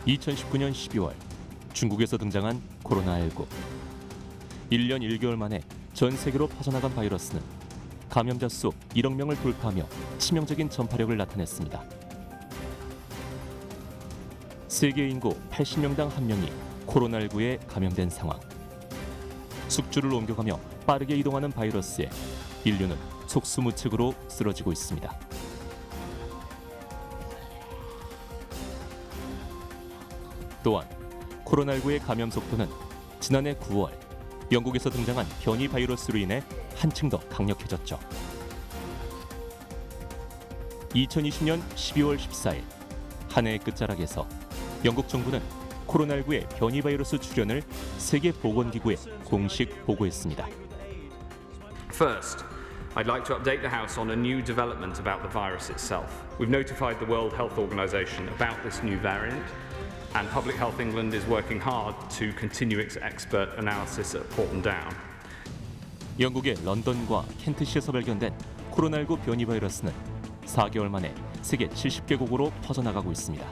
2019년 12월 중국에서 등장한 코로나19. 1년 1개월 만에 전 세계로 퍼져나간 바이러스는 감염자 수 1억 명을 돌파하며 치명적인 전파력을 나타냈습니다. 세계 인구 80명당 1명이 코로나19에 감염된 상황. 숙주를 옮겨가며 빠르게 이동하는 바이러스에 인류는 속수무책으로 쓰러지고 있습니다. 또한 코로나19의 감염 속도는 지난해 9월 영국에서 등장한 변이 바이러스로 인해 한층 더 강력해졌죠. 2020년 12월 14일 한 해의 끝자락에서 영국 정부는 코로나19의 변이 바이러스 출현을 세계보건기구에 공식 보고했습니다. First, I'd like to update the House on a new development about the virus itself. We've notified the World Health Organization about this new variant, and Public Health England is working hard to continue its expert analysis at Porton Down. 영국의 런던과 켄트시에서 발견된 코로나19 변이 바이러스는 4개월 만에 세계 70개국으로 퍼져나가고 있습니다.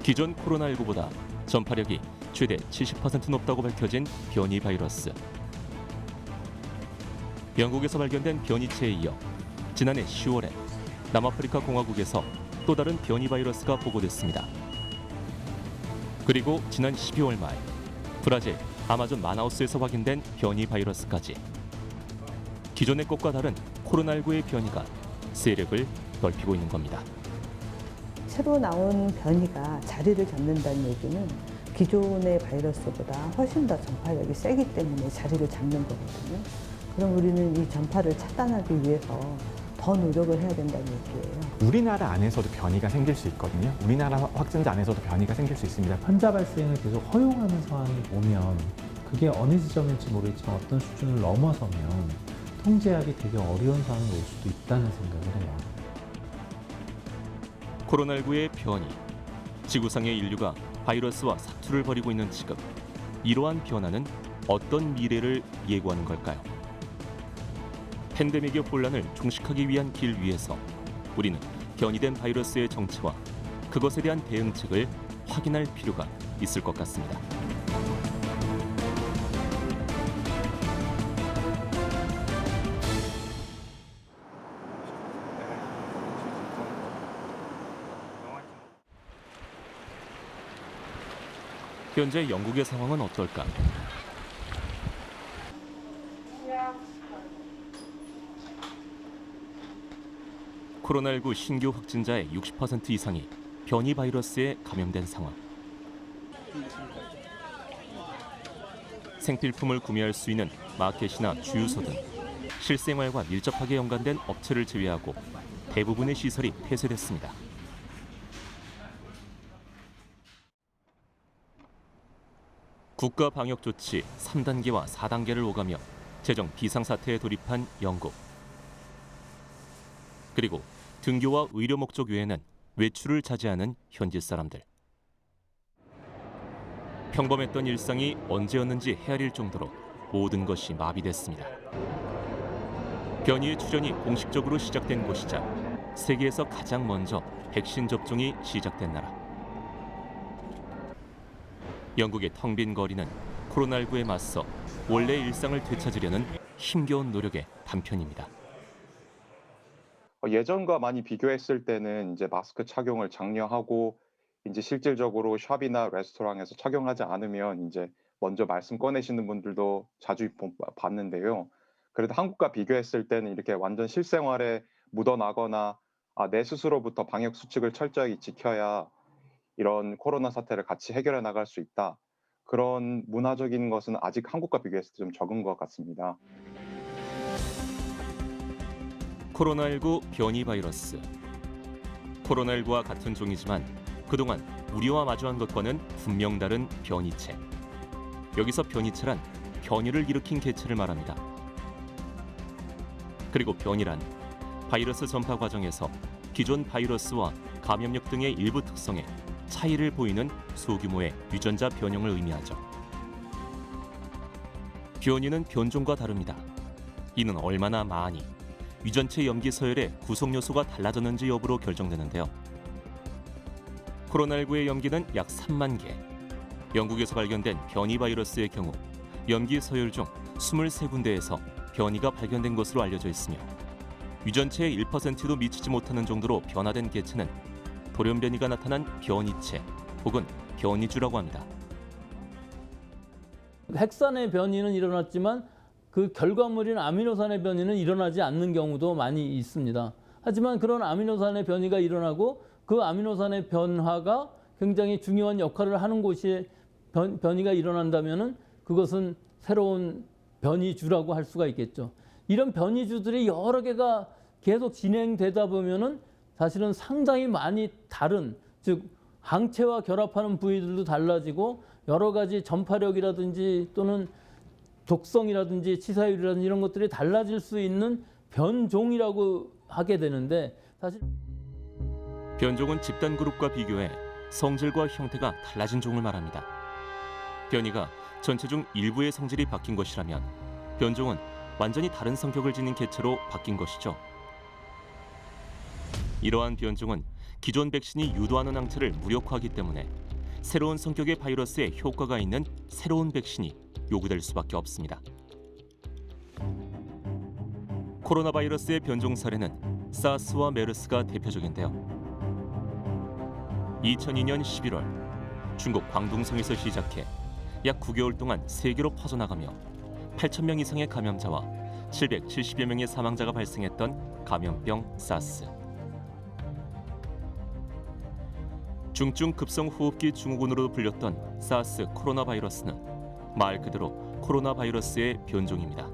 기존 코로나19보다 전파력이 최대 70% 높다고 밝혀진 변이 바이러스. 영국에서 발견된 변이체에 이어 지난해 10월에 남아프리카 공화국에서 또 다른 변이 바이러스가 보고됐습니다. 그리고 지난 12월 말 브라질 아마존 마나우스에서 확인된 변이 바이러스까지. 기존의 것과 다른 코로나19의 변이가 세력을 넓히고 있는 겁니다. 새로 나온 변이가 자리를 잡는다는 얘기는 기존의 바이러스보다 훨씬 더 전파력이 세기 때문에 자리를 잡는 거거든요. 그럼 우리는 이 전파를 차단하기 위해서 더 노력을 해야 된다는 얘기예요. 우리나라 안에서도 변이가 생길 수 있거든요. 우리나라 확진자 안에서도 변이가 생길 수 있습니다. 환자 발생을 계속 허용하는 상황이 오면 그게 어느 지점일지 모르겠지만 어떤 수준을 넘어서면 통제하기 되게 어려운 상황이 올 수도 있다는 생각을 해요. 코로나19의 변이, 지구상의 인류가 바이러스와 사투를 벌이고 있는 지금, 이러한 변화는 어떤 미래를 예고하는 걸까요? 팬데믹의 혼란을 종식하기 위한 길 위에서 우리는 변이된 바이러스의 정체와 그것에 대한 대응책을 확인할 필요가 있을 것 같습니다. 현재 영국의 상황은 어떨까? 코로나19 신규 확진자의 60% 이상이 변이 바이러스에 감염된 상황. 생필품을 구매할 수 있는 마켓이나 주유소 등 실생활과 밀접하게 연관된 업체를 제외하고 대부분의 시설이 폐쇄됐습니다. 국가 방역 조치 3단계와 4단계를 오가며 재정 비상사태에 돌입한 영국. 그리고 등교와 의료 목적 외에는 외출을 자제하는 현지 사람들. 평범했던 일상이 언제였는지 헤아릴 정도로 모든 것이 마비됐습니다. 변이의 출현이 공식적으로 시작된 곳이자 세계에서 가장 먼저 백신 접종이 시작된 나라. 영국의 텅 빈 거리는 코로나19에 맞서 원래 일상을 되찾으려는 힘겨운 노력의 단편입니다. 예전과 많이 비교했을 때는 이제 마스크 착용을 장려하고 이제 실질적으로 샵이나 레스토랑에서 착용하지 않으면 이제 먼저 말씀 꺼내시는 분들도 자주 봤는데요. 그래도 한국과 비교했을 때는 이렇게 완전 실생활에 묻어나거나 내 스스로부터 방역 수칙을 철저히 지켜야 이런 코로나 사태를 같이 해결해 나갈 수 있다. 그런 문화적인 것은 아직 한국과 비교했을 때 좀 적은 것 같습니다. 코로나19 변이 바이러스. 코로나19와 같은 종이지만 그동안 우리와 마주한 것과는 분명 다른 변이체. 여기서 변이체란 변이를 일으킨 개체를 말합니다. 그리고 변이란 바이러스 전파 과정에서 기존 바이러스와 감염력 등의 일부 특성에 차이를 보이는 소규모의 유전자 변형을 의미하죠. 변이는 변종과 다릅니다. 이는 얼마나 많이 유전체 염기 서열의 구성 요소가 달라졌는지 여부로 결정되는데요. 코로나19의 염기는 약 3만 개. 영국에서 발견된 변이 바이러스의 경우 염기 서열 중 23군데에서 변이가 발견된 것으로 알려져 있으며 유전체의 1%도 미치지 못하는 정도로 변화된 개체는 돌연변이가 나타난 변이체 혹은 변이주라고 합니다. 핵산의 변이는 일어났지만 그 결과물인 아미노산의 변이는 일어나지 않는 경우도 많이 있습니다. 하지만 그런 아미노산의 변이가 일어나고 그 아미노산의 변화가 굉장히 중요한 역할을 하는 곳이 변이가 일어난다면은 그것은 새로운 변이주라고 할 수가 있겠죠. 이런 변이주들이 여러 개가 계속 진행되다 보면은 사실은 상당히 많이 다른, 즉 항체와 결합하는 부위들도 달라지고 여러 가지 전파력이라든지 또는 독성이라든지 치사율이라든지 이런 것들이 달라질 수 있는 변종이라고 하게 되는데, 사실 변종은 집단 그룹과 비교해 성질과 형태가 달라진 종을 말합니다. 변이가 전체 중 일부의 성질이 바뀐 것이라면 변종은 완전히 다른 성격을 지닌 개체로 바뀐 것이죠. 이러한 변종은 기존 백신이 유도하는 항체를 무력화하기 때문에 새로운 성격의 바이러스에 효과가 있는 새로운 백신이 요구될 수밖에 없습니다. 코로나 바이러스의 변종 사례는 사스와 메르스가 대표적인데요. 2002년 11월 중국 광둥성에서 시작해 약 9개월 동안 세계로 퍼져나가며 8,000명 이상의 감염자와 770여 명의 사망자가 발생했던 감염병 사스. 중증 급성 호흡기 증후군으로 불렸던 사스 코로나 바이러스는 말 그대로 코로나 바이러스의 변종입니다.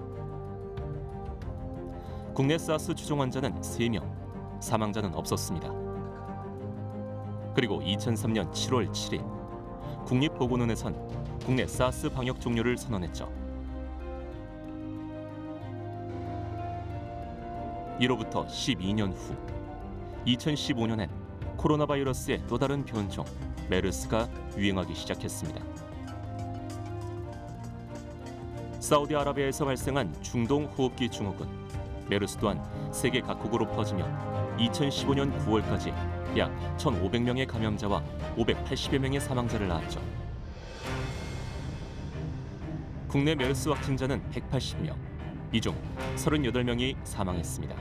국내 사스 추정 환자는 3명, 사망자는 없었습니다. 그리고 2003년 7월 7일 국립보건원에선 국내 사스 방역 종료를 선언했죠. 이로부터 12년 후 2015년엔 코로나 바이러스의 또 다른 변종 메르스가 유행하기 시작했습니다. 사우디아라비아에서 발생한 중동 호흡기 증후군 메르스 또한 세계 각국으로 퍼지며 2015년 9월까지 약 1,500명의 감염자와 580여 명의 사망자를 낳았죠. 국내 메르스 확진자는 180명, 이 중 38명이 사망했습니다.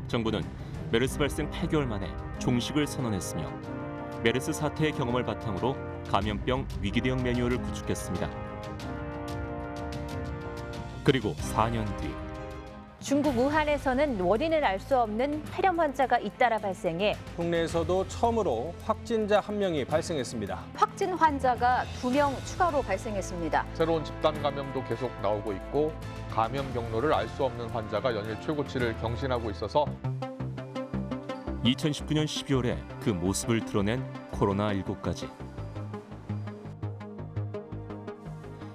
정부는 메르스 발생 8개월 만에 종식을 선언했으며 메르스 사태의 경험을 바탕으로 감염병 위기 대응 매뉴얼을 구축했습니다. 그리고 4년 뒤 중국 우한에서는 원인을 알 수 없는 폐렴 환자가 잇따라 발생해 국내에서도 처음으로 확진자 1명이 발생했습니다. 확진 환자가 2명 추가로 발생했습니다. 새로운 집단 감염도 계속 나오고 있고 감염 경로를 알 수 없는 환자가 연일 최고치를 경신하고 있어서 2019년 12월에 그 모습을 드러낸 코로나19까지.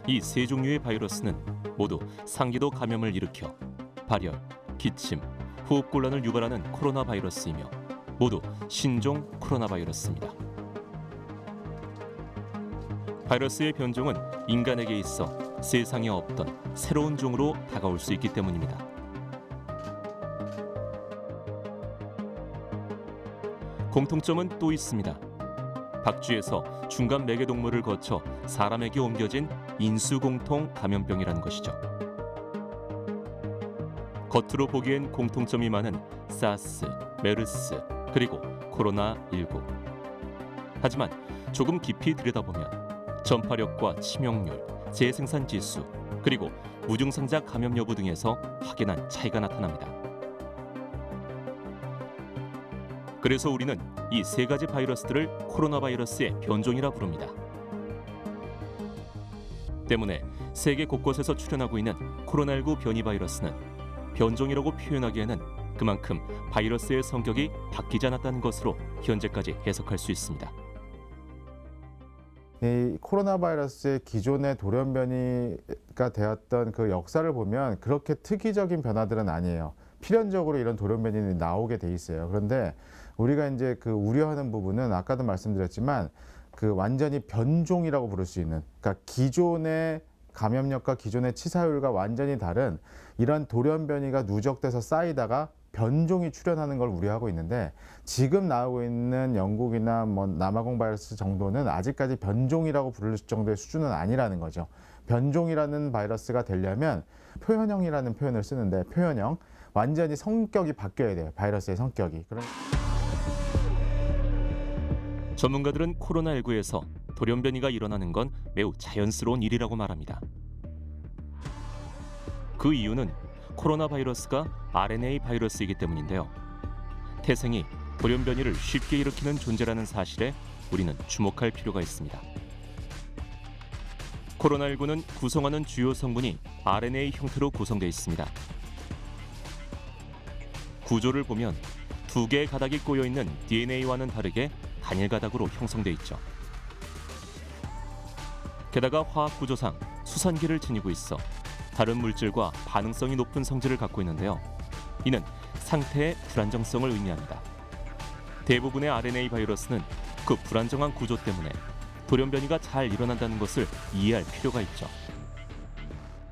이 세 종류의 바이러스는 모두 상기도 감염을 일으켜 발열, 기침, 호흡곤란을 유발하는 코로나 바이러스이며 모두 신종 코로나 바이러스입니다. 바이러스의 변종은 인간에게 있어 세상에 없던 새로운 종으로 다가올 수 있기 때문입니다. 공통점은 또 있습니다. 박쥐에서 중간 매개 동물을 거쳐 사람에게 옮겨진 인수공통 감염병이라는 것이죠. 겉으로 보기엔 공통점이 많은 사스, 메르스, 그리고 코로나19. 하지만 조금 깊이 들여다보면 전파력과 치명률, 재생산 지수, 그리고 무증상자 감염 여부 등에서 확연한 차이가 나타납니다. 그래서 우리는 이 세 가지 바이러스들을 코로나 바이러스의 변종이라 부릅니다. 때문에 세계 곳곳에서 출현하고 있는 코로나19 변이 바이러스는 변종이라고 표현하기에는 그만큼 바이러스의 성격이 바뀌지 않았다는 것으로 현재까지 해석할 수 있습니다. 이 코로나 바이러스의 기존의 돌연변이가 되었던 그 역사를 보면 그렇게 특이적인 변화들은 아니에요. 필연적으로 이런 돌연변이는 나오게 돼 있어요. 그런데 우리가 이제 그 우려하는 부분은 아까도 말씀드렸지만 그 완전히 변종이라고 부를 수 있는, 그러니까 기존의 감염력과 기존의 치사율과 완전히 다른 이런 돌연변이가 누적돼서 쌓이다가 변종이 출현하는 걸 우려하고 있는데 지금 나오고 있는 영국이나 뭐 남아공 바이러스 정도는 아직까지 변종이라고 부를 정도의 수준은 아니라는 거죠. 변종이라는 바이러스가 되려면 표현형이라는 표현을 쓰는데 표현형, 완전히 성격이 바뀌어야 돼요. 바이러스의 성격이. 전문가들은 코로나19에서 돌연변이가 일어나는 건 매우 자연스러운 일이라고 말합니다. 그 이유는 코로나 바이러스가 RNA 바이러스이기 때문인데요. 태생이 돌연변이를 쉽게 일으키는 존재라는 사실에 우리는 주목할 필요가 있습니다. 코로나19는 구성하는 주요 성분이 RNA 형태로 구성되어 있습니다. 구조를 보면 두 개의 가닥이 꼬여있는 DNA와는 다르게 단일 가닥으로 형성돼 있죠. 게다가 화학 구조상 수산기를 지니고 있어 다른 물질과 반응성이 높은 성질을 갖고 있는데요. 이는 상태의 불안정성을 의미합니다. 대부분의 RNA 바이러스는 그 불안정한 구조 때문에 돌연변이가 잘 일어난다는 것을 이해할 필요가 있죠.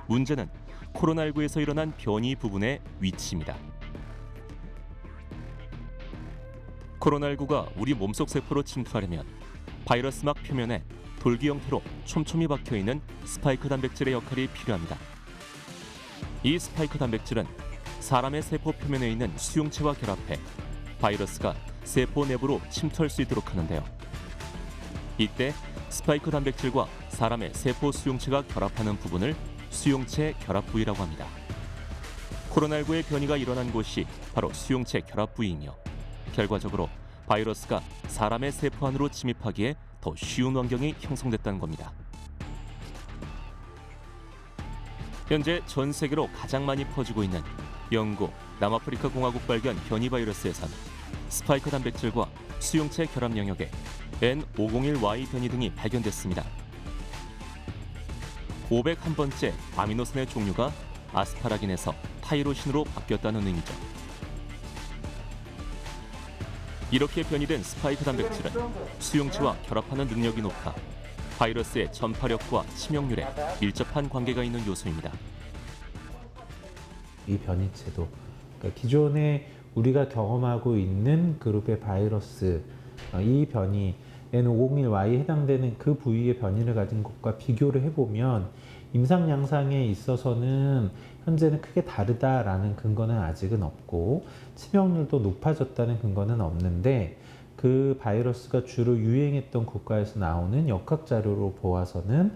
문제는 코로나19에서 일어난 변이 부분의 위치입니다. 코로나19가 우리 몸속 세포로 침투하려면 바이러스막 표면에 돌기 형태로 촘촘히 박혀있는 스파이크 단백질의 역할이 필요합니다. 이 스파이크 단백질은 사람의 세포 표면에 있는 수용체와 결합해 바이러스가 세포 내부로 침투할 수 있도록 하는데요. 이때 스파이크 단백질과 사람의 세포 수용체가 결합하는 부분을 수용체 결합 부위라고 합니다. 코로나19의 변이가 일어난 곳이 바로 수용체 결합 부위이며 결과적으로 바이러스가 사람의 세포 안으로 침입하기에 더 쉬운 환경이 형성됐다는 겁니다. 현재 전 세계로 가장 많이 퍼지고 있는 영국, 남아프리카 공화국 발견 변이 바이러스에선 스파이크 단백질과 수용체 결합 영역에 N501Y 변이 등이 발견됐습니다. 501번째 아미노산의 종류가 아스파라긴에서 타이로신으로 바뀌었다는 의미죠. 이렇게 변이된 스파이크 단백질은 수용체와 결합하는 능력이 높아 바이러스의 전파력과 치명률에 밀접한 관계가 있는 요소입니다. 이 변이체도 그러니까 기존에 우리가 경험하고 있는 그룹의 바이러스, 이 변이 N501Y에 해당되는 그 부위의 변이를 가진 것과 비교를 해보면 임상 양상에 있어서는 현재는 크게 다르다라는 근거는 아직은 없고 치명률도 높아졌다는 근거는 없는데 그 바이러스가 주로 유행했던 국가에서 나오는 역학 자료로 보아서는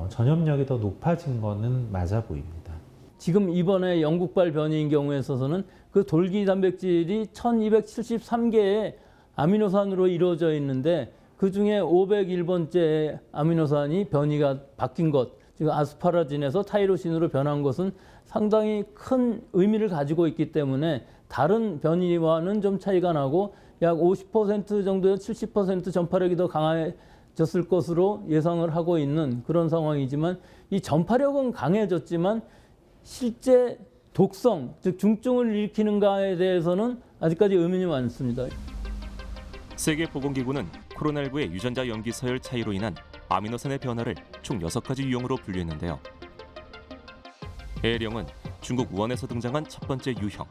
전염력이 더 높아진 거는 맞아 보입니다. 지금 이번에 영국발 변이인 경우에 있어서는 그 돌기 단백질이 1273개의 아미노산으로 이루어져 있는데 그중에 501번째 아미노산이 변이가 바뀐 것, 지금 아스파라진에서 타이로신으로 변한 것은 상당히 큰 의미를 가지고 있기 때문에 다른 변이와는 좀 차이가 나고 약 50% 정도의 70% 전파력이 더 강해졌을 것으로 예상을 하고 있는 그런 상황이지만 이 전파력은 강해졌지만 실제 독성, 즉 중증을 일으키는가에 대해서는 아직까지 의문이 많습니다. 세계보건기구는 코로나19의 유전자 염기 서열 차이로 인한 아미노산의 변화를 총 6가지 유형으로 분류했는데요. L형은 중국 우한에서 등장한 첫 번째 유형,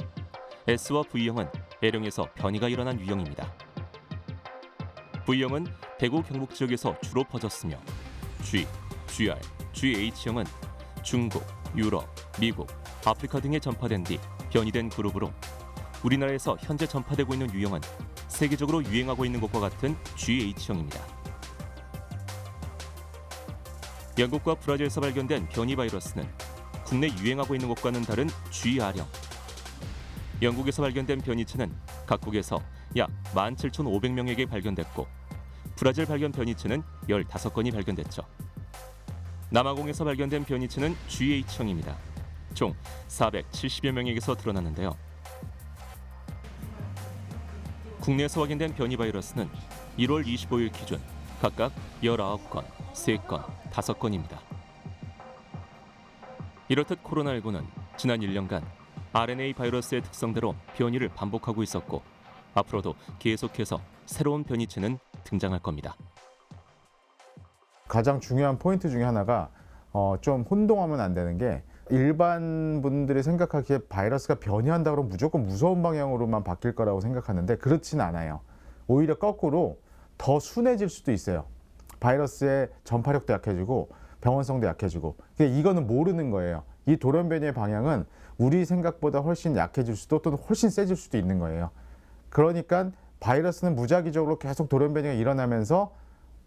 S와 V형은 L형에서 변이가 일어난 유형입니다. V형은 대구 경북 지역에서 주로 퍼졌으며 G, GR, GH형은 중국, 유럽, 미국, 아프리카 등에 전파된 뒤 변이된 그룹으로 우리나라에서 현재 전파되고 있는 유형은 세계적으로 유행하고 있는 것과 같은 GH형입니다. 영국과 브라질에서 발견된 변이 바이러스는 국내 유행하고 있는 것과는 다른 GR형. 영국에서 발견된 변이체는 각국에서 약 17,500명에게 발견됐고 브라질 발견 변이체는 15건이 발견됐죠. 남아공에서 발견된 변이체는 GH형입니다. 총 470여 명에게서 드러났는데요. 국내에서 확인된 변이 바이러스는 1월 25일 기준 각각 19건, 3건, 5건입니다. 이렇듯 코로나19는 지난 1년간 RNA 바이러스의 특성대로 변이를 반복하고 있었고 앞으로도 계속해서 새로운 변이체는 등장할 겁니다. 가장 중요한 포인트 중에 하나가 좀 혼동하면 안 되는 게 일반 분들이 생각하기에 바이러스가 변이한다 그러면 무조건 무서운 방향으로만 바뀔 거라고 생각하는데 그렇지는 않아요. 오히려 거꾸로 더 순해질 수도 있어요. 바이러스의 전파력도 약해지고 병원성도 약해지고. 이거는 모르는 거예요. 이 돌연변이의 방향은 우리 생각보다 훨씬 약해질 수도 또는 훨씬 세질 수도 있는 거예요. 그러니까 바이러스는 무작위적으로 계속 돌연변이가 일어나면서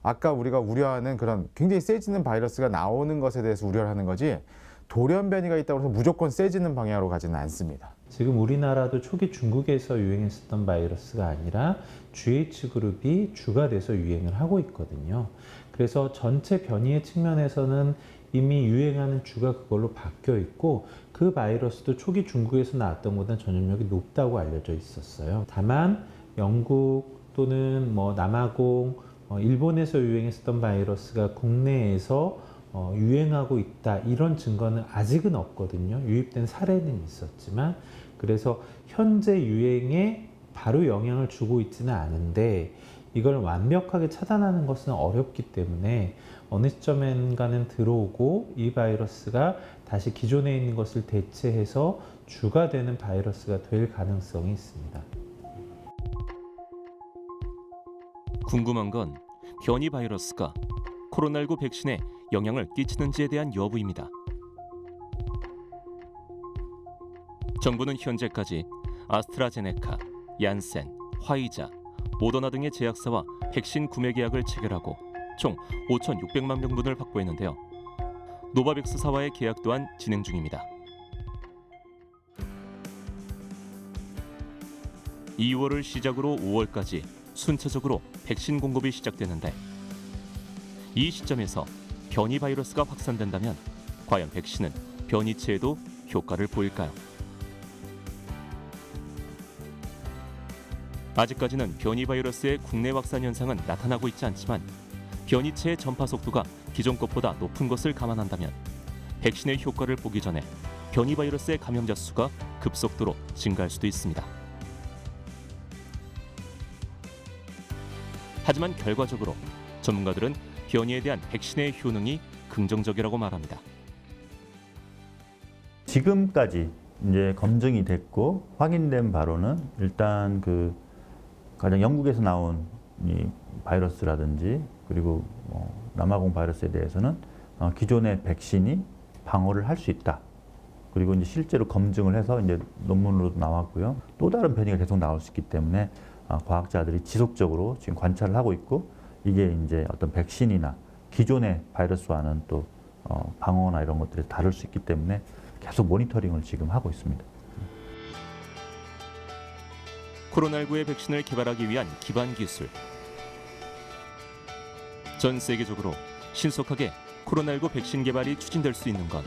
아까 우리가 우려하는 그런 굉장히 세지는 바이러스가 나오는 것에 대해서 우려를 하는 거지, 돌연변이가 있다고 해서 무조건 세지는 방향으로 가지는 않습니다. 지금 우리나라도 초기 중국에서 유행했었던 바이러스가 아니라 GH그룹이 주가 돼서 유행을 하고 있거든요. 그래서 전체 변이의 측면에서는 이미 유행하는 주가 그걸로 바뀌어 있고, 그 바이러스도 초기 중국에서 나왔던 것보다 전염력이 높다고 알려져 있었어요. 다만 영국 또는 남아공, 일본에서 유행했었던 바이러스가 국내에서 유행하고 있다, 이런 증거는 아직은 없거든요. 유입된 사례는 있었지만, 그래서 현재 유행에 바로 영향을 주고 있지는 않은데 이걸 완벽하게 차단하는 것은 어렵기 때문에 어느 시점인가는 들어오고 이 바이러스가 다시 기존에 있는 것을 대체해서 주가 되는 바이러스가 될 가능성이 있습니다. 궁금한 건 변이 바이러스가 코로나19 백신에 영향을 끼치는지에 대한 여부입니다. 정부는 현재까지 아스트라제네카, 얀센, 화이자, 모더나 등의 제약사와 백신 구매 계약을 체결하고 총 5,600만 명분을 확보했는데요. 노바백스사와의 계약 또한 진행 중입니다. 2월을 시작으로 5월까지 순차적으로 백신 공급이 시작되는데, 이 시점에서 변이 바이러스가 확산된다면 과연 백신은 변이체에도 효과를 보일까요? 아직까지는 변이 바이러스의 국내 확산 현상은 나타나고 있지 않지만 변이체의 전파 속도가 기존 것보다 높은 것을 감안한다면 백신의 효과를 보기 전에 변이 바이러스의 감염자 수가 급속도로 증가할 수도 있습니다. 하지만 결과적으로 전문가들은 변이에 대한 백신의 효능이 긍정적이라고 말합니다. 지금까지 이제 검증이 됐고 확인된 바로는 일단 가장 영국에서 나온 이 바이러스라든지 그리고 남아공 바이러스에 대해서는 기존의 백신이 방어를 할 수 있다. 그리고 이제 실제로 검증을 해서 이제 논문으로도 나왔고요. 또 다른 변이가 계속 나올 수 있기 때문에 과학자들이 지속적으로 지금 관찰을 하고 있고, 이게 이제 어떤 백신이나 기존의 바이러스와는 또 방어나 이런 것들을 다룰 수 있기 때문에 계속 모니터링을 지금 하고 있습니다. 코로나19의 백신을 개발하기 위한 기반 기술. 전 세계적으로 신속하게 코로나19 백신 개발이 추진될 수 있는 건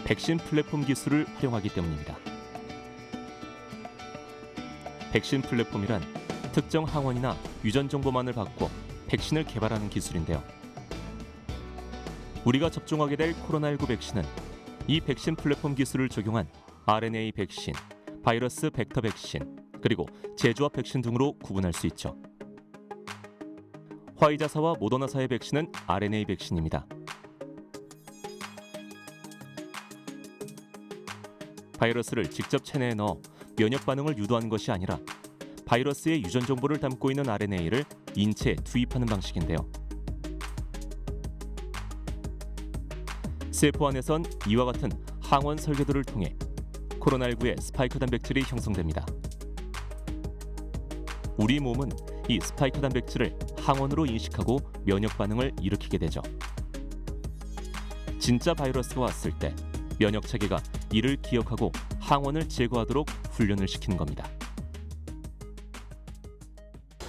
백신 플랫폼 기술을 활용하기 때문입니다. 백신 플랫폼이란 특정 항원이나 유전 정보만을 받고 백신을 개발하는 기술인데요. 우리가 접종하게 될 코로나19 백신은 이 백신 플랫폼 기술을 적용한 RNA 백신, 바이러스 벡터 백신, 그리고 제조합 백신 등으로 구분할 수 있죠. 화이자사와 모더나사의 백신은 RNA 백신입니다. 바이러스를 직접 체내에 넣어 면역 반응을 유도하는 것이 아니라 바이러스의 유전 정보를 담고 있는 RNA를 인체에 투입하는 방식인데요. 세포 안에선 이와 같은 항원 설계도를 통해 코로나19의 스파이크 단백질이 형성됩니다. 우리 몸은 이 스파이크 단백질을 항원으로 인식하고 면역 반응을 일으키게 되죠. 진짜 바이러스가 왔을 때 면역 체계가 이를 기억하고 항원을 제거하도록 훈련을 시키는 겁니다.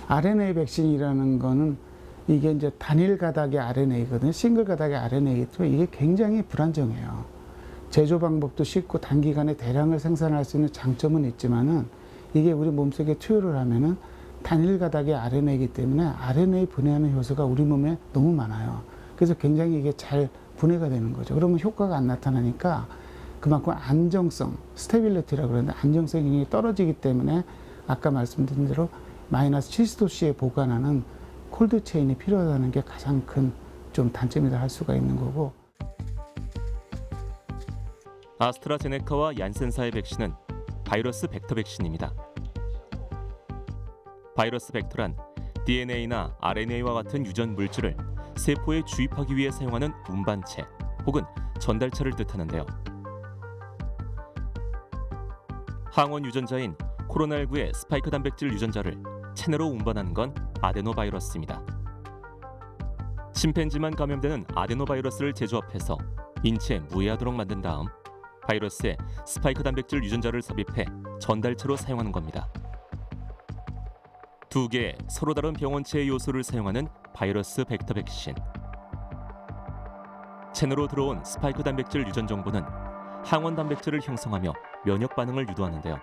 RNA 백신이라는 거는 이게 이제 단일 가닥의 RNA거든요. 싱글 가닥의 RNA이기 때문에 이게 굉장히 불안정해요. 제조 방법도 쉽고 단기간에 대량을 생산할 수 있는 장점은 있지만은 이게 우리 몸속에 투여를 하면은 단일 가닥의 RNA이기 때문에 RNA 분해하는 효소가 우리 몸에 너무 많아요. 그래서 굉장히 이게 잘 분해가 되는 거죠. 그러면 효과가 안 나타나니까 그만큼 안정성, 스테빌리티라고 그러는데 안정성이 떨어지기 때문에 아까 말씀드린 대로 마이너스 70도씨에 보관하는 콜드 체인이 필요하다는 게 가장 큰 좀 단점이라 할 수가 있는 거고. 아스트라제네카와 얀센사의 백신은 바이러스 벡터 백신입니다. 바이러스 벡터란 DNA나 RNA와 같은 유전 물질을 세포에 주입하기 위해 사용하는 운반체 혹은 전달체를 뜻하는데요. 항원 유전자인 코로나19의 스파이크 단백질 유전자를 체내로 운반하는 건 아데노바이러스입니다. 침팬지만 감염되는 아데노바이러스를 재조합해서 인체에 무해하도록 만든 다음 바이러스에 스파이크 단백질 유전자를 삽입해 전달체로 사용하는 겁니다. 두 개의 서로 다른 병원체의 요소를 사용하는 바이러스 벡터 백신. 체내로 들어온 스파이크 단백질 유전 정보는 항원 단백질을 형성하며 면역 반응을 유도하는데요.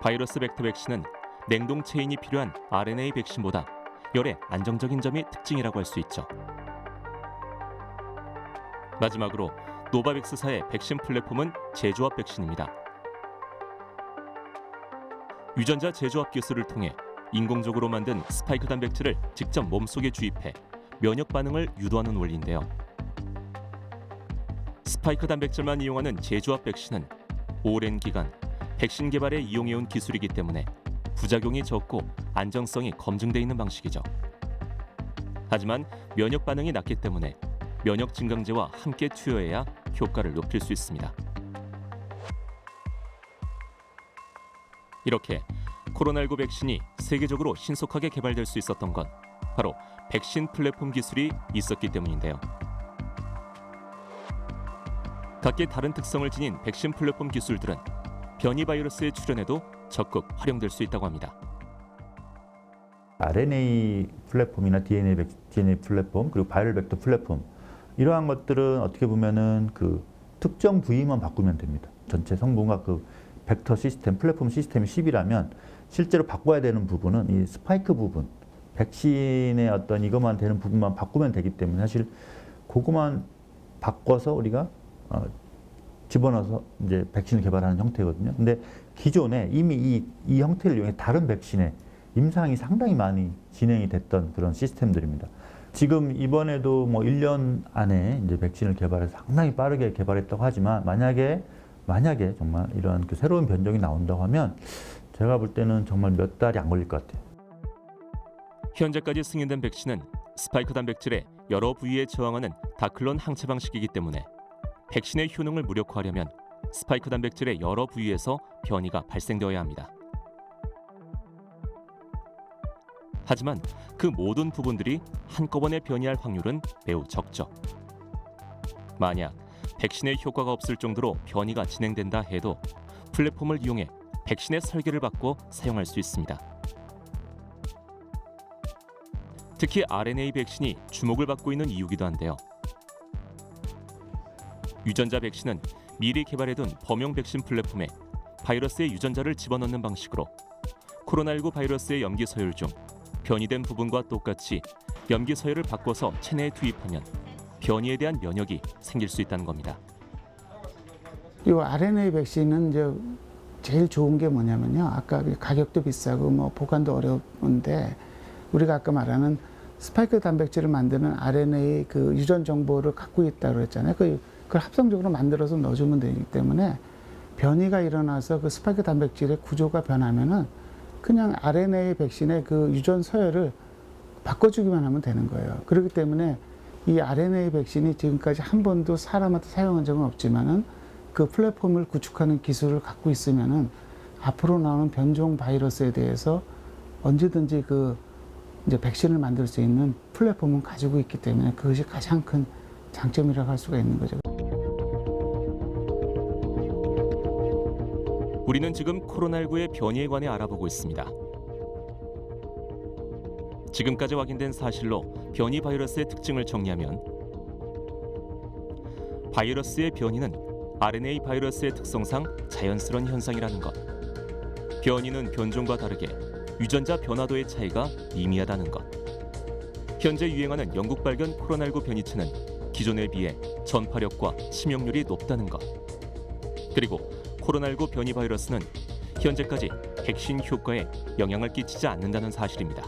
바이러스 벡터 백신은 냉동 체인이 필요한 RNA 백신보다 열에 안정적인 점이 특징이라고 할 수 있죠. 마지막으로 노바백스사의 백신 플랫폼은 제조합 백신입니다. 유전자 제조합 기술을 통해 인공적으로 만든 스파이크 단백질을 직접 몸속에 주입해 면역 반응을 유도하는 원리인데요. 스파이크 단백질만 이용하는 제조합 백신은 오랜 기간 백신 개발에 이용해온 기술이기 때문에 부작용이 적고 안정성이 검증돼 있는 방식이죠. 하지만 면역 반응이 낮기 때문에 면역 증강제와 함께 투여해야 효과를 높일 수 있습니다. 이렇게 코로나19 백신이 세계적으로 신속하게 개발될 수 있었던 건 바로 백신 플랫폼 기술이 있었기 때문인데요. 각기 다른 특성을 지닌 백신 플랫폼 기술들은 변이 바이러스의 출현에도 적극 활용될 수 있다고 합니다. RNA 플랫폼이나 DNA 플랫폼 그리고 바이럴 벡터 플랫폼 이러한 것들은 어떻게 보면은 그 특정 부위만 바꾸면 됩니다. 전체 성분과 그 벡터 시스템, 플랫폼 시스템이 10이라면 실제로 바꿔야 되는 부분은 이 스파이크 부분, 백신의 어떤 이것만 되는 부분만 바꾸면 되기 때문에 사실 그것만 바꿔서 우리가 집어넣어서 이제 백신을 개발하는 형태거든요. 근데 기존에 이미 이 형태를 이용해 다른 백신의 임상이 상당히 많이 진행이 됐던 그런 시스템들입니다. 지금 이번에도 뭐 1년 안에 이제 백신을 개발해서 상당히 빠르게 개발했다고 하지만 만약에 정말 이러한 그 새로운 변종이 나온다고 하면 제가 볼 때는 정말 몇 달이 안 걸릴 것 같아요. 현재까지 승인된 백신은 스파이크 단백질의 여러 부위에 저항하는 다클론 항체 방식이기 때문에 백신의 효능을 무력화하려면 스파이크 단백질의 여러 부위에서 변이가 발생되어야 합니다. 하지만 그 모든 부분들이 한꺼번에 변이할 확률은 매우 적죠. 만약 백신의 효과가 없을 정도로 변이가 진행된다 해도 플랫폼을 이용해 백신의 설계를 바꿔 사용할 수 있습니다. 특히 RNA 백신이 주목을 받고 있는 이유기도 한데요. 유전자 백신은 미리 개발해둔 범용 백신 플랫폼에 바이러스의 유전자를 집어넣는 방식으로 코로나19 바이러스의 염기 서열 중 변이된 부분과 똑같이 염기 서열을 바꿔서 체내에 투입하면 변이에 대한 면역이 생길 수 있다는 겁니다. 이 RNA 백신은 이제 제일 좋은 게 뭐냐면요. 아까 가격도 비싸고 뭐 보관도 어려운데 우리가 아까 말하는 스파이크 단백질을 만드는 RNA 그 유전 정보를 갖고 있다고 했잖아요. 그걸 합성적으로 만들어서 넣어주면 되기 때문에 변이가 일어나서 그 스파이크 단백질의 구조가 변하면은 그냥 RNA 백신의 그 유전 서열을 바꿔주기만 하면 되는 거예요. 그렇기 때문에 이 RNA 백신이 지금까지 한 번도 사람한테 사용한 적은 없지만은 그 플랫폼을 구축하는 기술을 갖고 있으면은 앞으로 나오는 변종 바이러스에 대해서 언제든지 그 이제 백신을 만들 수 있는 플랫폼은 가지고 있기 때문에 그것이 가장 큰 장점이라고 할 수가 있는 거죠. 우리는 지금 코로나19의 변이에 관해 알아보고 있습니다. 지금까지 확인된 사실로 변이 바이러스의 특징을 정리하면 바이러스의 변이는 RNA 바이러스의 특성상 자연스러운 현상이라는 것. 변이는 변종과 다르게 유전자 변화도의 차이가 미미하다는 것. 현재 유행하는 영국 발견 코로나19 변이체는 기존에 비해 전파력과 치명률이 높다는 것. 그리고 코로나19 변이 바이러스는 현재까지 백신 효과에 영향을 끼치지 않는다는 사실입니다.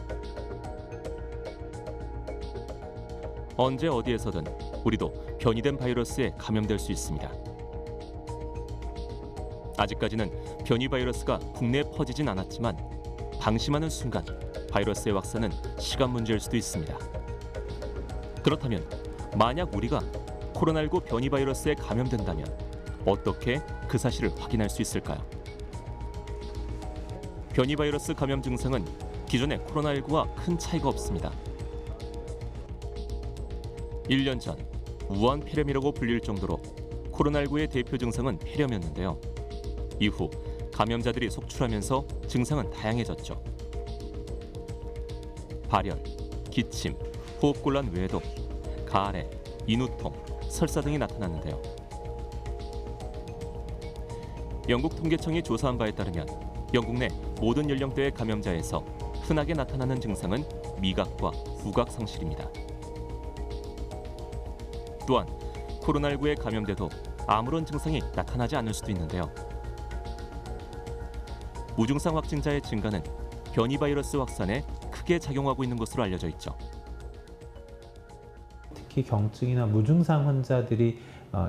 언제 어디에서든 우리도 변이된 바이러스에 감염될 수 있습니다. 아직까지는 변이 바이러스가 국내에 퍼지진 않았지만 방심하는 순간 바이러스의 확산은 시간 문제일 수도 있습니다. 그렇다면 만약 우리가 코로나19 변이 바이러스에 감염된다면 어떻게 그 사실을 확인할 수 있을까요? 변이 바이러스 감염 증상은 기존의 코로나19와 큰 차이가 없습니다. 1년 전 우한 폐렴이라고 불릴 정도로 코로나19의 대표 증상은 폐렴이었는데요. 이후 감염자들이 속출하면서 증상은 다양해졌죠. 발열, 기침, 호흡곤란 외에도 가래, 인후통, 설사 등이 나타났는데요. 영국 통계청이 조사한 바에 따르면 영국 내 모든 연령대의 감염자에서 흔하게 나타나는 증상은 미각과 후각 상실입니다. 또한 코로나19에 감염돼도 아무런 증상이 나타나지 않을 수도 있는데요. 무증상 확진자의 증가는 변이 바이러스 확산에 크게 작용하고 있는 것으로 알려져 있죠. 특히 경증이나 무증상 환자들이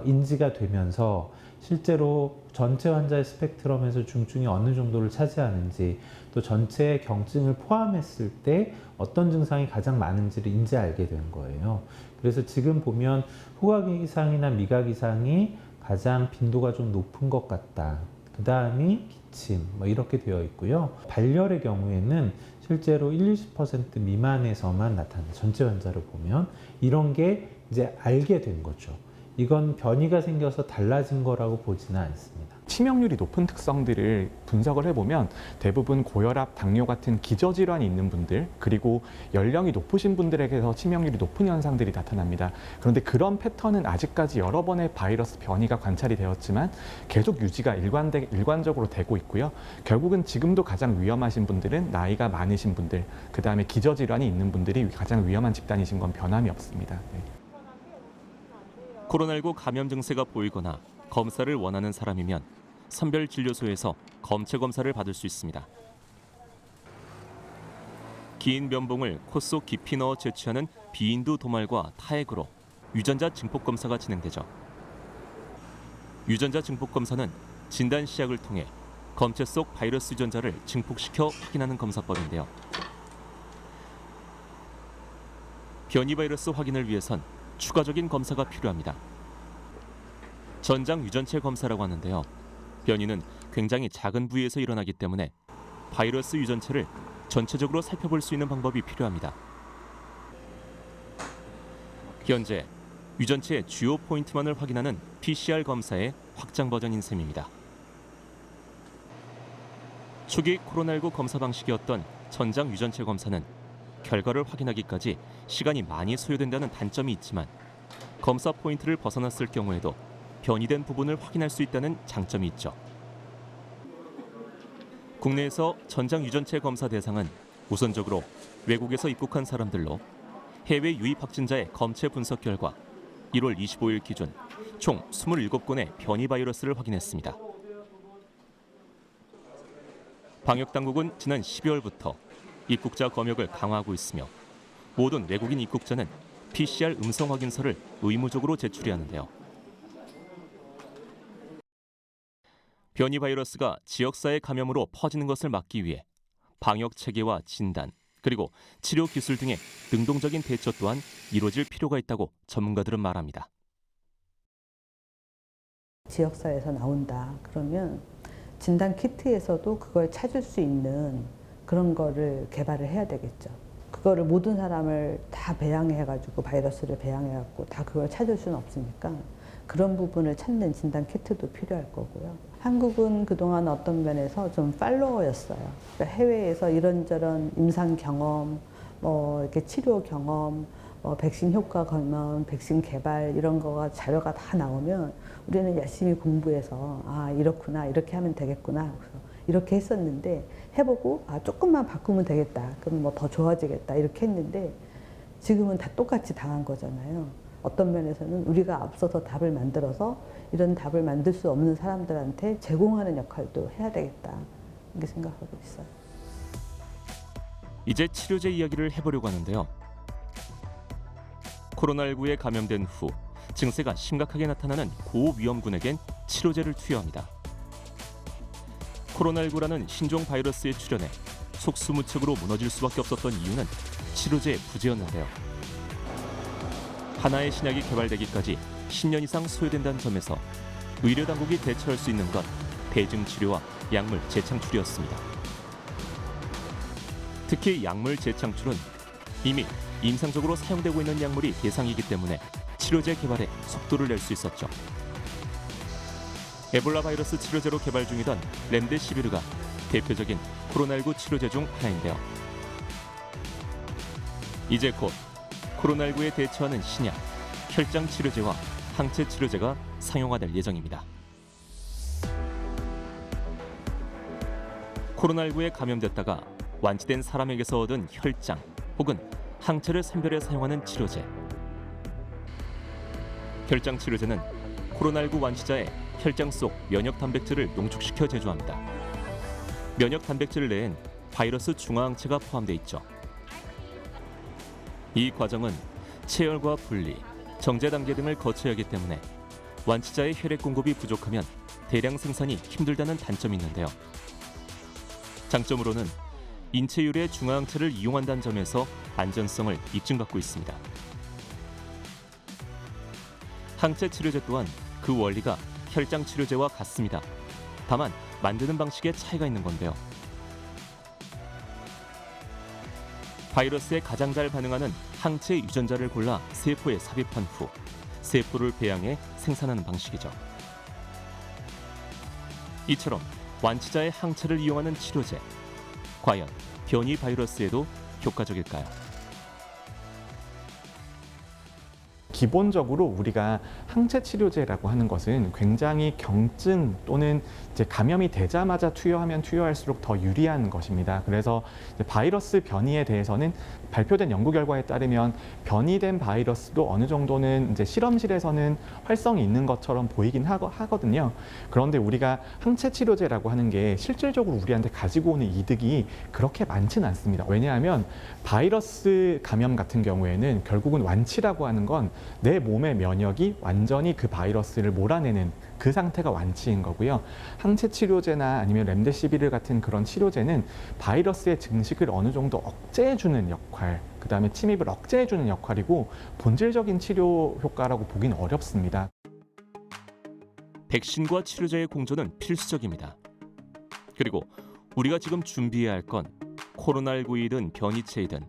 인지가 되면서 실제로 전체 환자의 스펙트럼에서 중증이 어느 정도를 차지하는지, 또 전체 경증을 포함했을 때 어떤 증상이 가장 많은지를 이제 알게 된 거예요. 그래서 지금 보면 후각 이상이나 미각 이상이 가장 빈도가 좀 높은 것 같다. 그 다음이 기침, 이렇게 되어 있고요. 발열의 경우에는 실제로 20% 미만에서만 나타나는, 전체 환자를 보면 이런 게 이제 알게 된 거죠. 이건 변이가 생겨서 달라진 거라고 보지는 않습니다. 치명률이 높은 특성들을 분석을 해보면 대부분 고혈압, 당뇨 같은 기저질환이 있는 분들, 그리고 연령이 높으신 분들에게서 치명률이 높은 현상들이 나타납니다. 그런데 그런 패턴은 아직까지 여러 번의 바이러스 변이가 관찰이 되었지만 계속 유지가 일관적으로 되고 있고요. 결국은 지금도 가장 위험하신 분들은 나이가 많으신 분들, 그 다음에 기저질환이 있는 분들이 가장 위험한 집단이신 건 변함이 없습니다. 네. 코로나19 감염 증세가 보이거나 검사를 원하는 사람이면 선별진료소에서 검체 검사를 받을 수 있습니다. 긴 면봉을 코 속 깊이 넣어 채취하는 비인두 도말과 타액으로 유전자 증폭 검사가 진행되죠. 유전자 증폭 검사는 진단 시약을 통해 검체 속 바이러스 유전자를 증폭시켜 확인하는 검사법인데요. 변이 바이러스 확인을 위해선 추가적인 검사가 필요합니다. 전장 유전체 검사라고 하는데요. 변이는 굉장히 작은 부위에서 일어나기 때문에 바이러스 유전체를 전체적으로 살펴볼 수 있는 방법이 필요합니다. 현재 유전체의 주요 포인트만을 확인하는 PCR 검사의 확장 버전인 셈입니다. 초기 코로나19 검사 방식이었던 전장 유전체 검사는 결과를 확인하기까지 시간이 많이 소요된다는 단점이 있지만 검사 포인트를 벗어났을 경우에도 변이된 부분을 확인할 수 있다는 장점이 있죠. 국내에서 전장 유전체 검사 대상은 우선적으로 외국에서 입국한 사람들로 해외 유입 확진자의 검체 분석 결과 1월 25일 기준 총 27건의 변이 바이러스를 확인했습니다. 방역당국은 지난 12월부터 입국자 검역을 강화하고 있으며 모든 외국인 입국자는 PCR 음성 확인서를 의무적으로 제출해야 하는데요. 변이 바이러스가 지역사회 감염으로 퍼지는 것을 막기 위해 방역 체계와 진단, 그리고 치료 기술 등의 능동적인 대처 또한 이루어질 필요가 있다고 전문가들은 말합니다. 지역사회에서 나온다 그러면 진단 키트에서도 그걸 찾을 수 있는 그런 거를 개발을 해야 되겠죠. 그거를 모든 사람을 다 배양해가지고 바이러스를 배양해갖고 다 그걸 찾을 수는 없으니까 그런 부분을 찾는 진단 키트도 필요할 거고요. 한국은 그동안 어떤 면에서 좀 팔로워였어요. 그러니까 해외에서 이런저런 임상 경험, 이렇게 치료 경험, 백신 효과 경험, 백신 개발 이런 거가 자료가 다 나오면 우리는 열심히 공부해서 아 이렇구나 이렇게 하면 되겠구나 그래서 이렇게 했었는데 해보고 아 조금만 바꾸면 되겠다 그럼 뭐 더 좋아지겠다 이렇게 했는데 지금은 다 똑같이 당한 거잖아요. 어떤 면에서는 우리가 앞서서 답을 만들어서 이런 답을 만들 수 없는 사람들한테 제공하는 역할도 해야 되겠다 이렇게 생각하고 있어요. 이제 치료제 이야기를 해보려고 하는데요. 코로나19에 감염된 후 증세가 심각하게 나타나는 고위험군에겐 치료제를 투여합니다. 코로나19라는 신종 바이러스의 출현에 속수무책으로 무너질 수밖에 없었던 이유는 치료제의 부재였는데요. 하나의 신약이 개발되기까지 10년 이상 소요된다는 점에서 의료당국이 대처할 수 있는 건 대증치료와 약물 재창출이었습니다. 특히 약물 재창출은 이미 임상적으로 사용되고 있는 약물이 대상이기 때문에 치료제 개발에 속도를 낼 수 있었죠. 에볼라 바이러스 치료제로 개발 중이던 렘데시비르가 대표적인 코로나19 치료제 중 하나인데요. 이제 곧 코로나19에 대처하는 신약, 혈장 치료제와 항체 치료제가 상용화될 예정입니다. 코로나19에 감염됐다가 완치된 사람에게서 얻은 혈장 혹은 항체를 선별해 사용하는 치료제. 혈장 치료제는 코로나19 완치자의 혈장 속 면역 단백질을 농축시켜 제조합니다. 면역 단백질 내엔 바이러스 중화항체가 포함되어 있죠. 이 과정은 체열과 분리, 정제 단계 등을 거쳐야 하기 때문에 완치자의 혈액 공급이 부족하면 대량 생산이 힘들다는 단점이 있는데요. 장점으로는 인체 유래의 중화항체를 이용한다는 점에서 안전성을 입증받고 있습니다. 항체 치료제 또한 그 원리가 혈장 치료제와 같습니다. 다만 만드는 방식에 차이가 있는 건데요. 바이러스에 가장 잘 반응하는 항체 유전자를 골라 세포에 삽입한 후 세포를 배양해 생산하는 방식이죠. 이처럼 완치자의 항체를 이용하는 치료제, 과연 변이 바이러스에도 효과적일까요? 기본적으로 우리가 항체 치료제라고 하는 것은 굉장히 경증 또는 이제 감염이 되자마자 투여하면 투여할수록 더 유리한 것입니다. 그래서 이제 바이러스 변이에 대해서는 발표된 연구 결과에 따르면 변이된 바이러스도 어느 정도는 이제 실험실에서는 활성이 있는 것처럼 보이긴 하거든요. 그런데 우리가 항체 치료제라고 하는 게 실질적으로 우리한테 가지고 오는 이득이 그렇게 많지는 않습니다. 왜냐하면 바이러스 감염 같은 경우에는 결국은 완치라고 하는 건 내 몸의 면역이 완전히 그 바이러스를 몰아내는 그 상태가 완치인 거고요. 항체 치료제나 아니면 렘데시비르 같은 그런 치료제는 바이러스의 증식을 어느 정도 억제해주는 역할, 그 다음에 침입을 억제해주는 역할이고 본질적인 치료 효과라고 보기는 어렵습니다. 백신과 치료제의 공존은 필수적입니다. 그리고 우리가 지금 준비해야 할 건 코로나19이든 변이체이든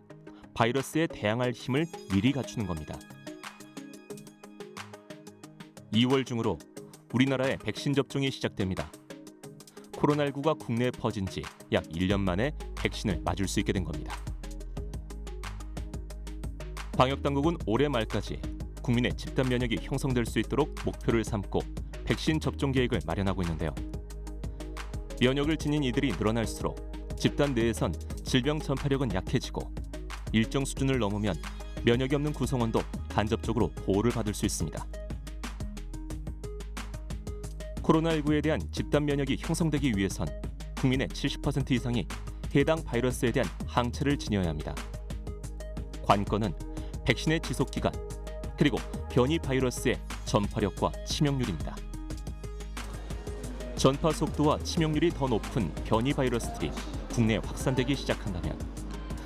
바이러스에 대항할 힘을 미리 갖추는 겁니다. 2월 중으로 우리나라의 백신 접종이 시작됩니다. 코로나19가 국내에 퍼진 지 약 1년 만에 백신을 맞을 수 있게 된 겁니다. 방역당국은 올해 말까지 국민의 집단 면역이 형성될 수 있도록 목표를 삼고 백신 접종 계획을 마련하고 있는데요. 면역을 지닌 이들이 늘어날수록 집단 내에선 질병 전파력은 약해지고 일정 수준을 넘으면 면역이 없는 구성원도 간접적으로 보호를 받을 수 있습니다. 코로나19에 대한 집단 면역이 형성되기 위해선 국민의 70% 이상이 해당 바이러스에 대한 항체를 지녀야 합니다. 관건은 백신의 지속기간, 그리고 변이 바이러스의 전파력과 치명률입니다. 전파 속도와 치명률이 더 높은 변이 바이러스들이 국내에 확산되기 시작한다면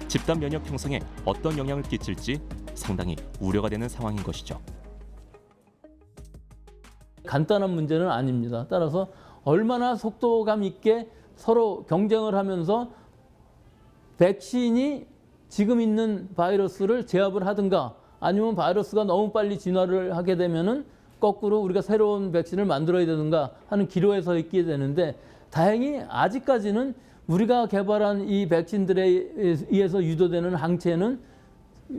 집단 면역 형성에 어떤 영향을 끼칠지 상당히 우려가 되는 상황인 것이죠. 간단한 문제는 아닙니다. 따라서 얼마나 속도감 있게 서로 경쟁을 하면서 백신이 지금 있는 바이러스를 제압을 하든가 아니면 바이러스가 너무 빨리 진화를 하게 되면은 거꾸로 우리가 새로운 백신을 만들어야 되는가 하는 기로에 서 있게 되는데 다행히 아직까지는 우리가 개발한 이 백신들에 의해서 유도되는 항체는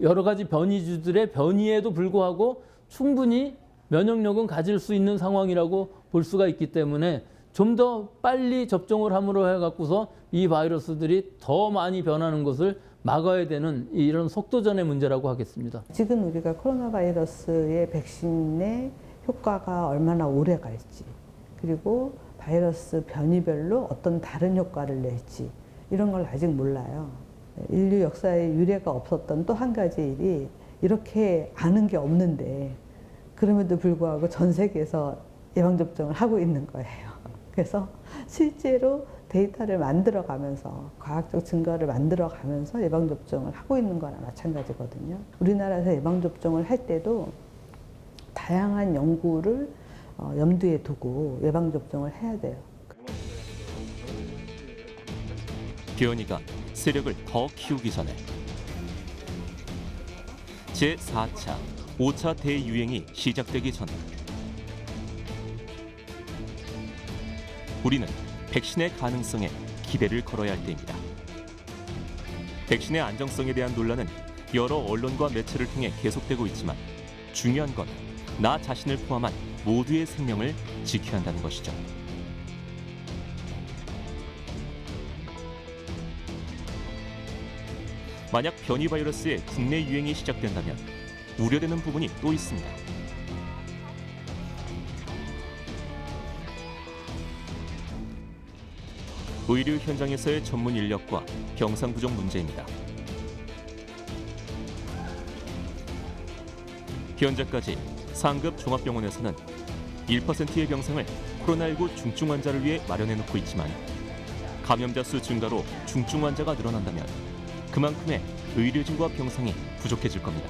여러 가지 변이주들의 변이에도 불구하고 충분히 면역력은 가질 수 있는 상황이라고 볼 수가 있기 때문에 좀 더 빨리 접종을 함으로 해갖고서 이 바이러스들이 더 많이 변하는 것을 막아야 되는 이런 속도전의 문제라고 하겠습니다. 지금 우리가 코로나 바이러스의 백신의 효과가 얼마나 오래 갈지, 그리고 바이러스 변이별로 어떤 다른 효과를 낼지 이런 걸 아직 몰라요. 인류 역사에 유례가 없었던 또 한 가지 일이 이렇게 아는 게 없는데 그럼에도 불구하고 전 세계에서 예방접종을 하고 있는 거예요. 그래서 실제로 데이터를 만들어가면서 과학적 증거를 만들어가면서 예방접종을 하고 있는 거나 마찬가지거든요. 우리나라에서 예방접종을 할 때도 다양한 연구를 염두에 두고 예방접종을 해야 돼요. 변이가 세력을 더 키우기 전에 제4차, 5차 대유행이 시작되기 전 우리는 백신의 가능성에 기대를 걸어야 할 때입니다. 백신의 안정성에 대한 논란은 여러 언론과 매체를 통해 계속되고 있지만 중요한 건 나 자신을 포함한 모두의 생명을 지켜야 한다는 것이죠. 만약 변이 바이러스의 국내 유행이 시작된다면 우려되는 부분이 또 있습니다. 의료 현장에서의 전문 인력과 병상 부족 문제입니다. 현재까지 상급 종합병원에서는 1%의 병상을 코로나19 중증 환자를 위해 마련해 놓고 있지만 감염자 수 증가로 중증 환자가 늘어난다면 그만큼의 의료진과 병상이 부족해질 겁니다.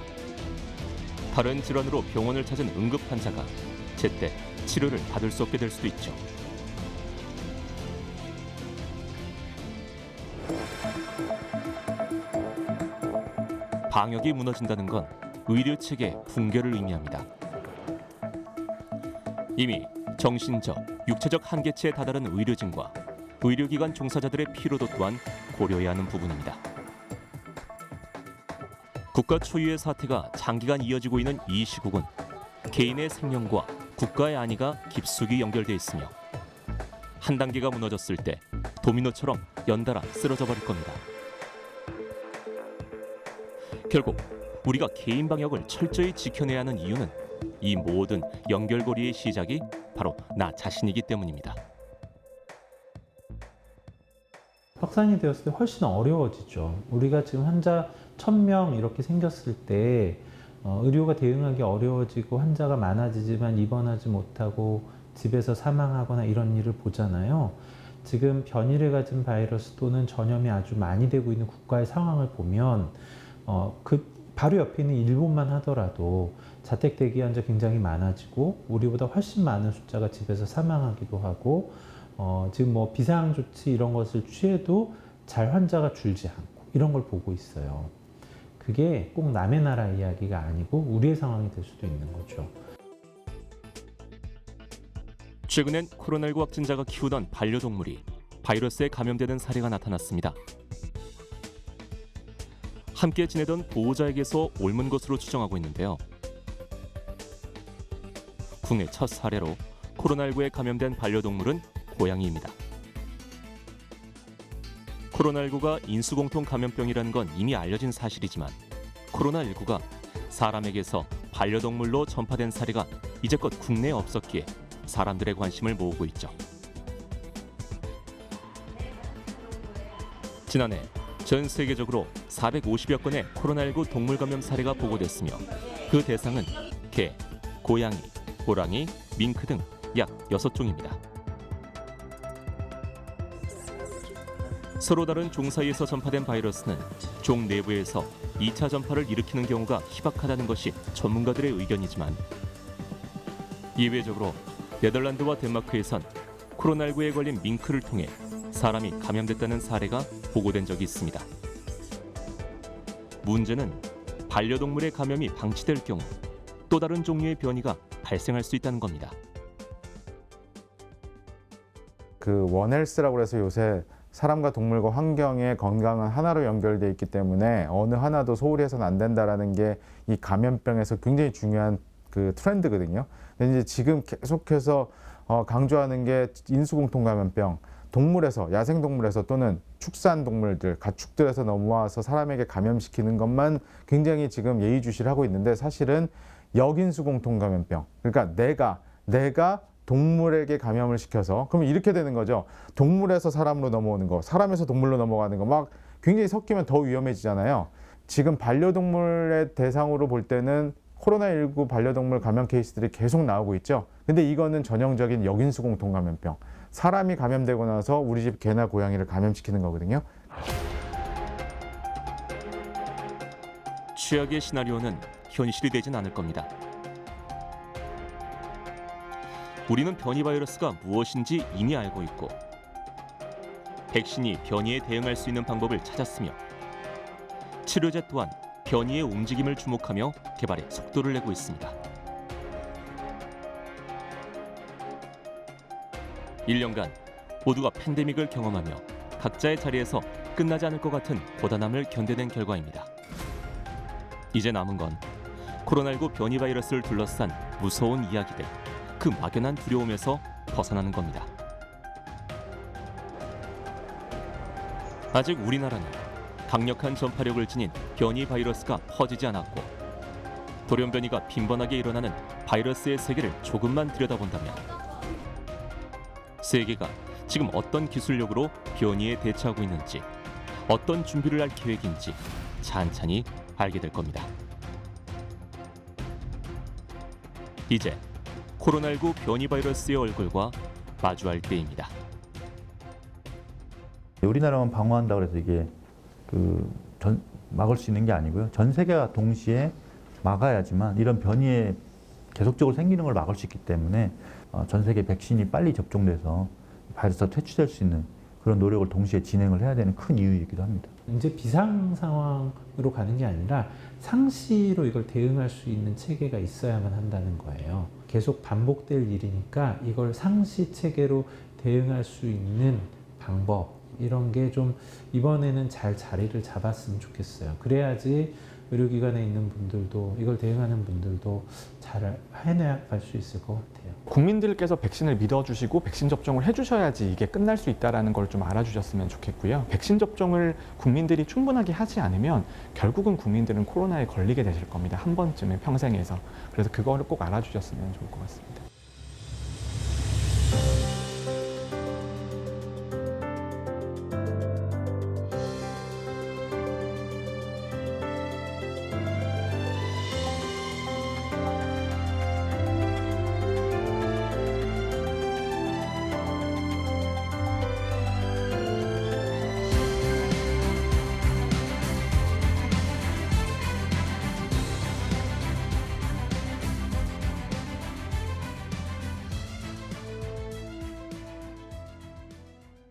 다른 질환으로 병원을 찾은 응급 환자가 제때 치료를 받을 수 없게 될 수도 있죠. 방역이 무너진다는 건 의료 체계 붕괴를 의미합니다. 이미 정신적, 육체적 한계치에 다다른 의료진과 의료기관 종사자들의 피로도 또한 고려해야 하는 부분입니다. 국가 초유의 사태가 장기간 이어지고 있는 이 시국은 개인의 생명과 국가의 안위가 깊숙이 연결돼 있으며 한 단계가 무너졌을 때 도미노처럼 연달아 쓰러져 버릴 겁니다. 결국 우리가 개인 방역을 철저히 지켜내야 하는 이유는 이 모든 연결고리의 시작이 바로 나 자신이기 때문입니다. 확산이 되었을 때 훨씬 어려워지죠. 우리가 지금 환자 1000명 이렇게 생겼을 때 의료가 대응하기 어려워지고 환자가 많아지지만 입원하지 못하고 집에서 사망하거나 이런 일을 보잖아요. 지금 변이를 가진 바이러스 또는 전염이 아주 많이 되고 있는 국가의 상황을 보면 그 바로 옆에 있는 일본만 하더라도 자택 대기 환자 굉장히 많아지고 우리보다 훨씬 많은 숫자가 집에서 사망하기도 하고 지금 뭐 비상 조치 이런 것을 취해도 잘 환자가 줄지 않고 이런 걸 보고 있어요. 그게 꼭 남의 나라 이야기가 아니고 우리의 상황이 될 수도 있는 거죠. 최근엔 코로나19 확진자가 키우던 반려동물이 바이러스에 감염되는 사례가 나타났습니다. 함께 지내던 보호자에게서 옮은 것으로 추정하고 있는데요. 국내 첫 사례로 코로나19에 감염된 반려동물은 고양이입니다. 코로나19가 인수공통 감염병이라는 건 이미 알려진 사실이지만 코로나19가 사람에게서 반려동물로 전파된 사례가 이제껏 국내에 없었기에 사람들의 관심을 모으고 있죠. 지난해 전 세계적으로 450여 건의 코로나19 동물 감염 사례가 보고됐으며 그 대상은 개, 고양이, 호랑이, 밍크 등 약 6종입니다. 서로 다른 종 사이에서 전파된 바이러스는 종 내부에서 2차 전파를 일으키는 경우가 희박하다는 것이 전문가들의 의견이지만 예외적으로 네덜란드와 덴마크에선 코로나19에 걸린 밍크를 통해 사람이 감염됐다는 사례가 보고된 적이 있습니다. 문제는 반려동물의 감염이 방치될 경우 또 다른 종류의 변이가 발생할 수 있다는 겁니다. 그 원헬스라고 해서 요새 사람과 동물과 환경의 건강은 하나로 연결되어 있기 때문에 어느 하나도 소홀히 해서는 안 된다라는 게 이 감염병에서 굉장히 중요한 그 트렌드거든요. 근데 이제 지금 계속해서 강조하는 게 인수공통 감염병, 동물에서 야생동물에서 또는 축산동물들, 가축들에서 넘어와서 사람에게 감염시키는 것만 굉장히 지금 예의주시를 하고 있는데 사실은 역인수공통 감염병, 그러니까 내가 동물에게 감염을 시켜서 그러면 이렇게 되는 거죠. 동물에서 사람으로 넘어오는 거, 사람에서 동물로 넘어가는 거 막 굉장히 섞이면 더 위험해지잖아요. 지금 반려동물의 대상으로 볼 때는 코로나19 반려동물 감염 케이스들이 계속 나오고 있죠. 근데 이거는 전형적인 역인수공 동감염병. 사람이 감염되고 나서 우리 집 개나 고양이를 감염시키는 거거든요. 최악의 시나리오는 현실이 되진 않을 겁니다. 우리는 변이 바이러스가 무엇인지 이미 알고 있고 백신이 변이에 대응할 수 있는 방법을 찾았으며 치료제 또한 변이의 움직임을 주목하며 개발에 속도를 내고 있습니다. 1년간 모두가 팬데믹을 경험하며 각자의 자리에서 끝나지 않을 것 같은 고단함을 견뎌낸 결과입니다. 이제 남은 건 코로나19 변이 바이러스를 둘러싼 무서운 이야기들, 그 막연한 두려움에서 벗어나는 겁니다. 아직 우리나라는 강력한 전파력을 지닌 변이 바이러스가 퍼지지 않았고 돌연변이가 빈번하게 일어나는 바이러스의 세계를 조금만 들여다본다면 세계가 지금 어떤 기술력으로 변이에 대처하고 있는지, 어떤 준비를 할 계획인지 찬찬히 알게 될 겁니다. 이제 코로나19 변이 바이러스의 얼굴과 마주할 때입니다. 우리나라만 방어한다고 해서 이게 막을 수 있는 게 아니고요. 전 세계가 동시에 막아야지만 이런 변이에 계속적으로 생기는 걸 막을 수 있기 때문에 전 세계 백신이 빨리 접종돼서 바이러스가 퇴치될 수 있는 그런 노력을 동시에 진행을 해야 되는 큰 이유이기도 합니다. 이제 비상 상황으로 가는 게 아니라 상시로 이걸 대응할 수 있는 체계가 있어야만 한다는 거예요. 계속 반복될 일이니까 이걸 상시 체계로 대응할 수 있는 방법, 이런 게 좀 이번에는 잘 자리를 잡았으면 좋겠어요. 그래야지 의료기관에 있는 분들도, 이걸 대응하는 분들도 잘 해나갈 수 있을 것 같아요. 국민들께서 백신을 믿어주시고 백신 접종을 해주셔야지 이게 끝날 수 있다는 걸 좀 알아주셨으면 좋겠고요. 백신 접종을 국민들이 충분하게 하지 않으면 결국은 국민들은 코로나에 걸리게 되실 겁니다. 한 번쯤에 평생에서. 그래서 그거를 꼭 알아주셨으면 좋을 것 같습니다.